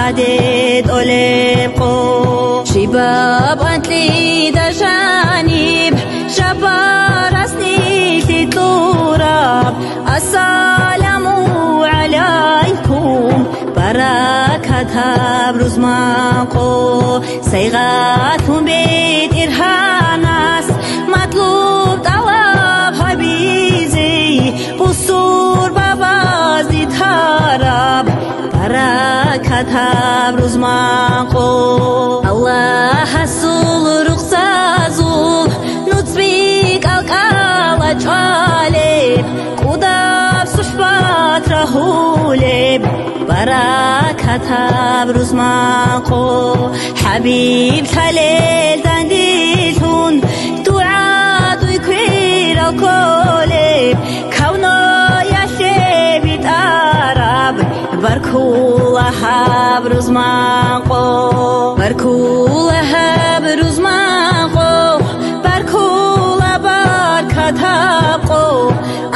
تعدد أوليقو شباب أنتلي دجانب شباب رسني في تراب السلام عليكم بركة بروز ماقو سيغاتهم بيت إرهاناس مطلوب طلب حبيزي بصور بابازي تهرب بركة بروز ماقو الله السول رخصازو نتبيك القالة جالب قداب صحبات رهولب بركة بروز ماقو حبيب تليل تنديلتون دعاء يكوير الكولب كونو يشبي تارب بركولها بروز ماقو بركولها بروز ماقو بركولها بركة قو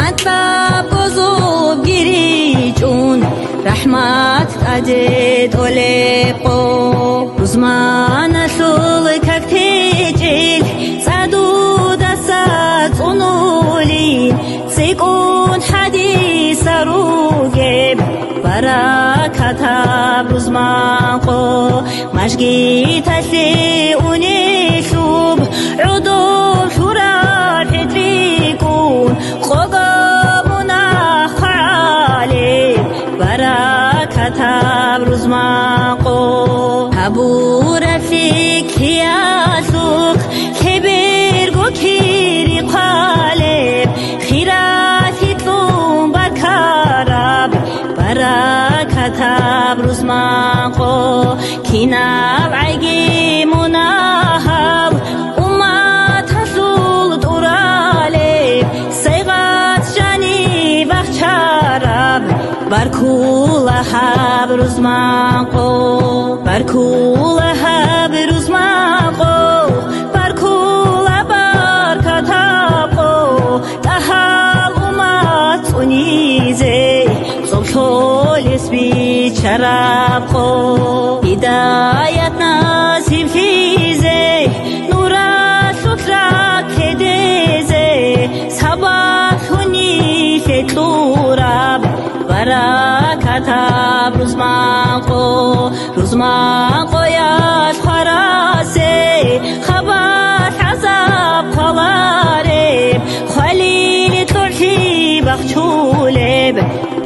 أنتلاب قزوب جريجون رحمات تعدد أوليقو رزمان سلكك تجيل صدود السات ونولين سيكون حديث روجب بركة بروز ماقو مشجي تسي ونشوب عدوم شرار حدريكون خقامنا خالي بركة بروز ماقو هبور فيك يا سوق كبير جو كيري قالب خيراتي تلوم بركارب بركة بروز ماقو كناب عيقي مناهب وما تحصل دورالب سيغات جاني بخشارب بركولها بروز ماقو بركولها بروز ماقو بركولها بركة قو تحال وما تونيزي صبحول سبيت شراب قو هداية ناسي في زي نورا شكرا كديزي صباح هني في تلوراب بركة بروز ماقو بروز ماقو يا خراسي خبر حساب خلارب خليل ترحي بخشولب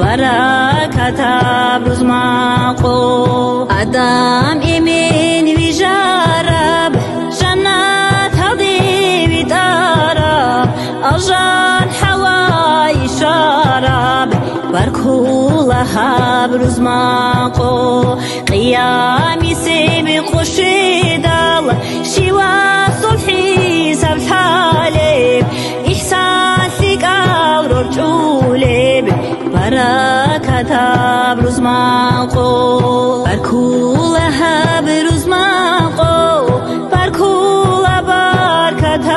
بركة بروز ماقو أدام إمين وجارب جنات هضي بتارب أجان حواي شراب بركولها بروز ماقو قيامي سبق الشدال شوا صلحي سبت حالب إحسان فيك أورور جولب بركة بروز ماقو بركولها بروز ماقو بركولها بركة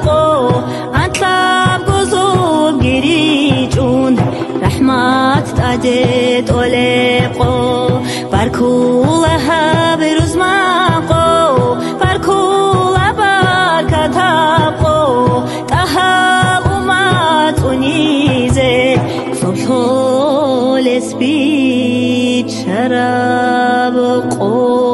قو أنتلاب قزوب جريجون رحمات تعدد أوليقو بركولها بروز ماقو بركولها بركة قو تحال وما تونيزي صبحول سبيت شراب قو